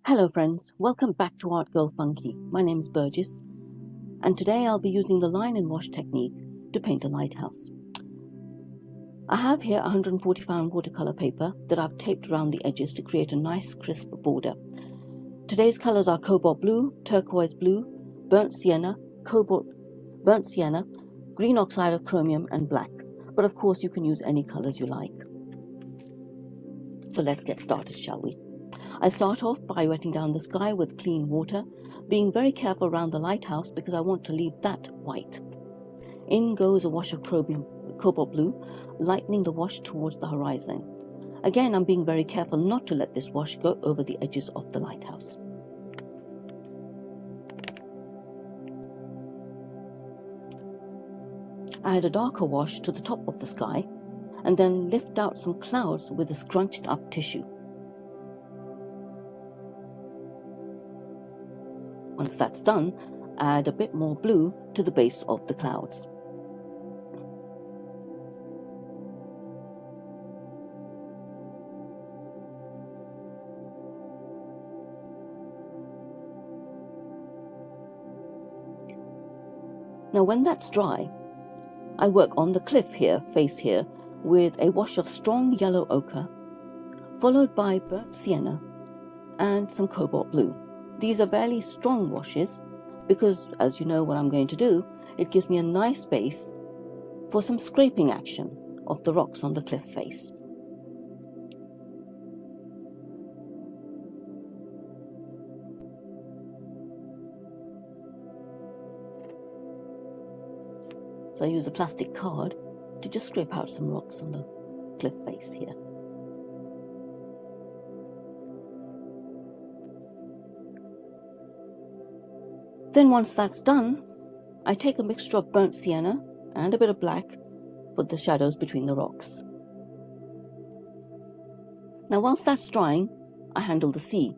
Hello friends, welcome back to Art Girl Funky. My name is Birjees, and today I'll be using the line and wash technique to paint a lighthouse. I have here 140 pound watercolor paper that I've taped around the edges to create a nice crisp border. Today's colors are cobalt blue, turquoise blue, burnt sienna, green oxide of chromium and black. But of course you can use any colors you like. So let's get started, shall we? I start off by wetting down the sky with clean water, being very careful around the lighthouse because I want to leave that white. In goes a wash of cobalt blue, lightening the wash towards the horizon. Again, I'm being very careful not to let this wash go over the edges of the lighthouse. I add a darker wash to the top of the sky and then lift out some clouds with a scrunched up tissue. Once that's done, add a bit more blue to the base of the clouds. Now when that's dry, I work on the cliff face here, with a wash of strong yellow ochre, followed by burnt sienna and some cobalt blue. These are fairly strong washes because, as you know what I'm going to do, it gives me a nice base for some scraping action of the rocks on the cliff face. So I use a plastic card to just scrape out some rocks on the cliff face here. Then once that's done, I take a mixture of burnt sienna and a bit of black for the shadows between the rocks. Now whilst that's drying, I handle the sea,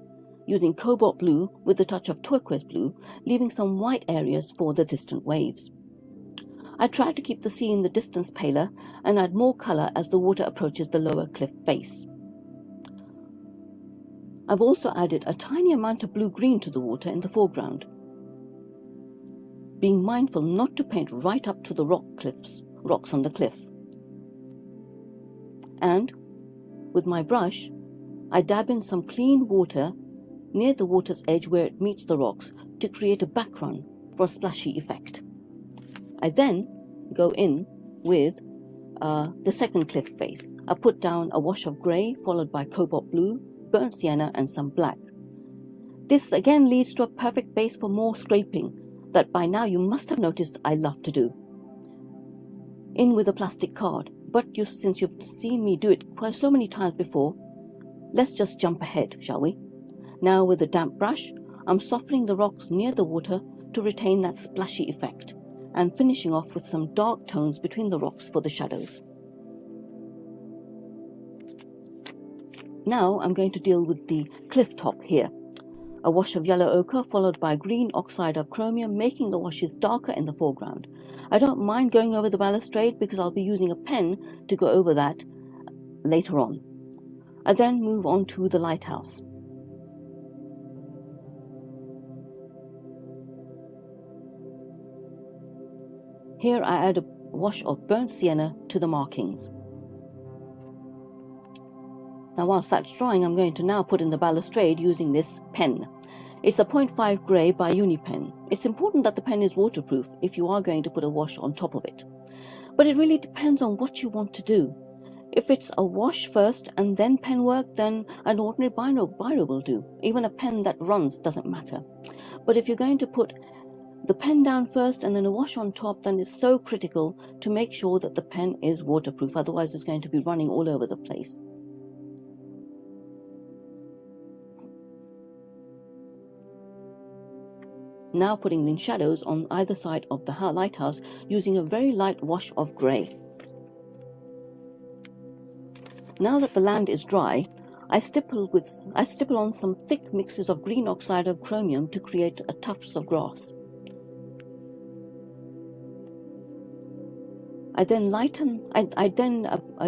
using cobalt blue with a touch of turquoise blue, leaving some white areas for the distant waves. I try to keep the sea in the distance paler and add more colour as the water approaches the lower cliff face. I've also added a tiny amount of blue-green to the water in the foreground, being mindful not to paint right up to the rocks on the cliff. And with my brush, I dab in some clean water near the water's edge where it meets the rocks to create a background for a splashy effect. I then go in with the second cliff face. I put down a wash of grey followed by cobalt blue, burnt sienna and some black. This again leads to a perfect base for more scraping that by now you must have noticed I love to do. In with a plastic card, but since you've seen me do it quite so many times before, let's just jump ahead, shall we? Now with a damp brush, I'm softening the rocks near the water to retain that splashy effect, and finishing off with some dark tones between the rocks for the shadows. Now I'm going to deal with the cliff top here. A wash of yellow ochre followed by green oxide of chromium, making the washes darker in the foreground. I don't mind going over the balustrade because I'll be using a pen to go over that later on. I then move on to the lighthouse. Here I add a wash of burnt sienna to the markings. Now whilst that's drying, I'm going to now put in the balustrade using this pen. It's a 0.5 grey by Unipen. It's important that the pen is waterproof if you are going to put a wash on top of it. But it really depends on what you want to do. If it's a wash first and then pen work, then an ordinary biro will do. Even a pen that runs doesn't matter. But if you're going to put the pen down first and then a wash on top, then it's so critical to make sure that the pen is waterproof. Otherwise it's going to be running all over the place. Now putting in shadows on either side of the lighthouse using a very light wash of grey. Now that the land is dry, I stipple on some thick mixes of green oxide of chromium to create a tufts of grass. I then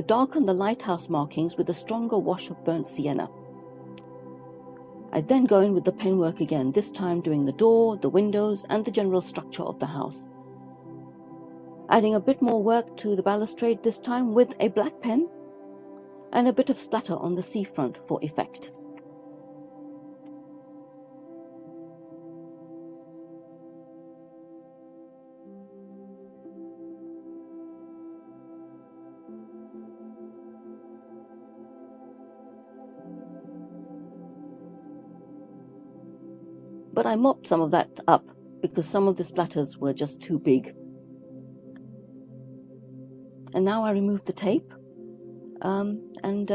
darken the lighthouse markings with a stronger wash of burnt sienna. I then go in with the pen work again, this time doing the door, the windows, and the general structure of the house. Adding a bit more work to the balustrade this time with a black pen, and a bit of splatter on the seafront for effect. But I mopped some of that up because some of the splatters were just too big. And now I remove the tape, and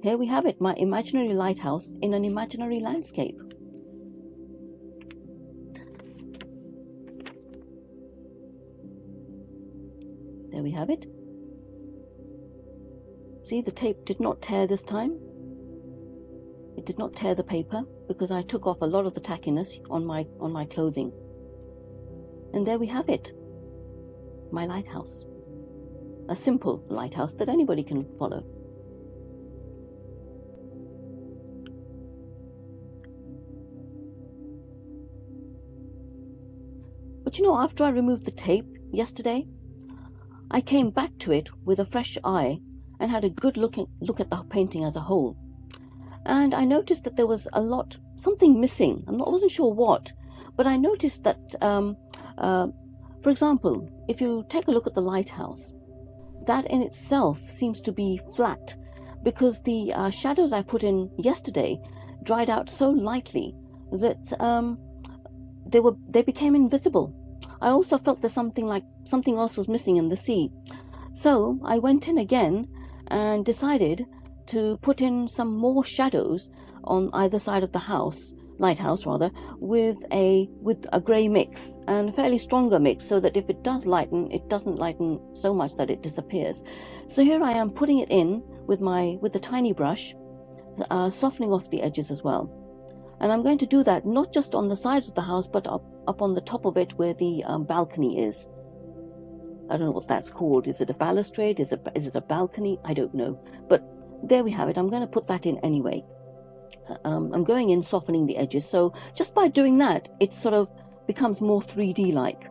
here we have it, my imaginary lighthouse in an imaginary landscape. There we have it. See, the tape did not tear this time. It did not tear the paper because I took off a lot of the tackiness on my clothing. And there we have it, my lighthouse. A simple lighthouse that anybody can follow. But you know, after I removed the tape yesterday, I came back to it with a fresh eye and had a good look at the painting as a whole. And I noticed that there was something missing. I wasn't sure what, but I noticed that, for example, if you take a look at the lighthouse, that in itself seems to be flat because the shadows I put in yesterday dried out so lightly that they became invisible. I also felt there's something else was missing in the sea. So I went in again and decided to put in some more shadows on either side of the lighthouse rather, with a grey mix, and a fairly stronger mix, so that if it does lighten, it doesn't lighten so much that it disappears. So here I am putting it in with the tiny brush, softening off the edges as well. And I'm going to do that not just on the sides of the house, but up on the top of it where the balcony is. I don't know what that's called. Is it a balustrade? Is it a balcony? I don't know. But there we have it. I'm going to put that in anyway. I'm going in softening the edges. So just by doing that, it sort of becomes more 3D like.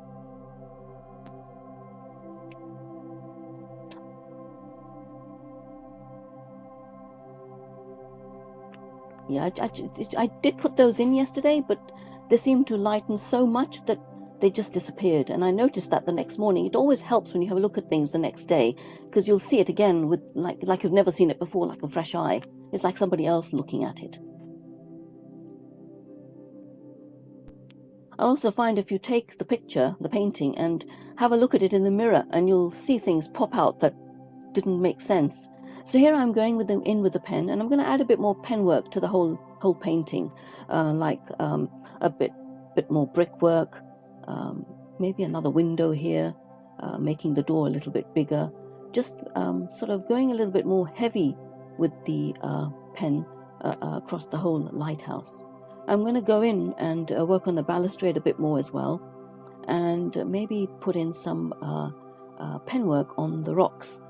Yeah, I did put those in yesterday, but they seemed to lighten so much that they just disappeared. And I noticed that the next morning. It always helps when you have a look at things the next day, because you'll see it again with like you've never seen it before, like a fresh eye. It's like somebody else looking at it. I also find if you take the picture, the painting, and have a look at it in the mirror, and you'll see things pop out that didn't make sense. So here I'm going with the pen, and I'm going to add a bit more pen work to the whole painting, like a bit more brickwork, maybe another window here, making the door a little bit bigger, just sort of going a little bit more heavy with the pen across the whole lighthouse. I'm going to go in and work on the balustrade a bit more as well, and maybe put in some pen work on the rocks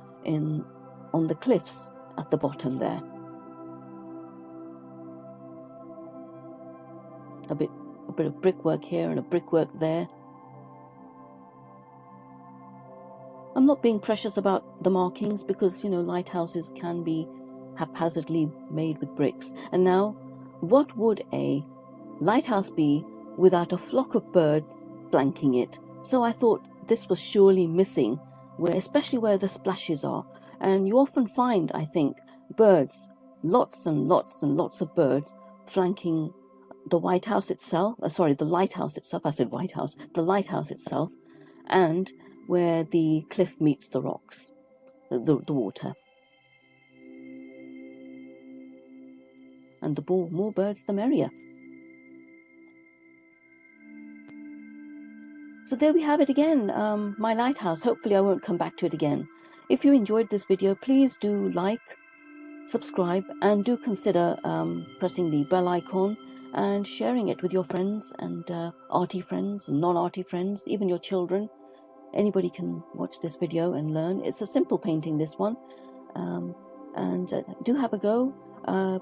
on the cliffs at the bottom there. A bit of brickwork here and a brickwork there. I'm not being precious about the markings because, you know, lighthouses can be haphazardly made with bricks. And now, what would a lighthouse be without a flock of birds flanking it? So I thought this was surely missing, especially where the splashes are. And you often find, I think, birds, lots and lots and lots of birds flanking the White House itself, the lighthouse itself, I said White House, the lighthouse itself, and where the cliff meets the rocks, the water. And the more birds, the merrier. So there we have it again, my lighthouse. Hopefully I won't come back to it again. If you enjoyed this video, please do like, subscribe, and do consider pressing the bell icon and sharing it with your friends and arty friends and non-arty friends, even your children. Anybody can watch this video and learn. It's a simple painting, this one. And do have a go.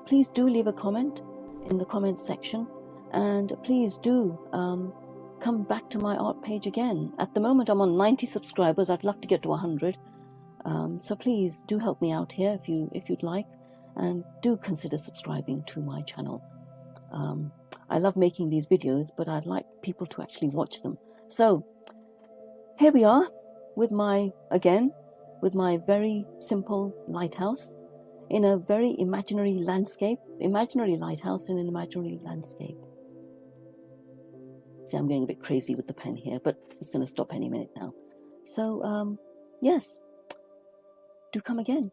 Please do leave a comment. in the comments section, and please do come back to my art page again. At the moment I'm on 90 subscribers. I'd love to get to 100, so please do help me out here if you'd like, and do consider subscribing to my channel. I love making these videos, but I'd like people to actually watch them. So here we are with my very simple lighthouse in a very imaginary landscape, imaginary lighthouse in an imaginary landscape. See, I'm going a bit crazy with the pen here, but it's going to stop any minute now. So yes, do come again.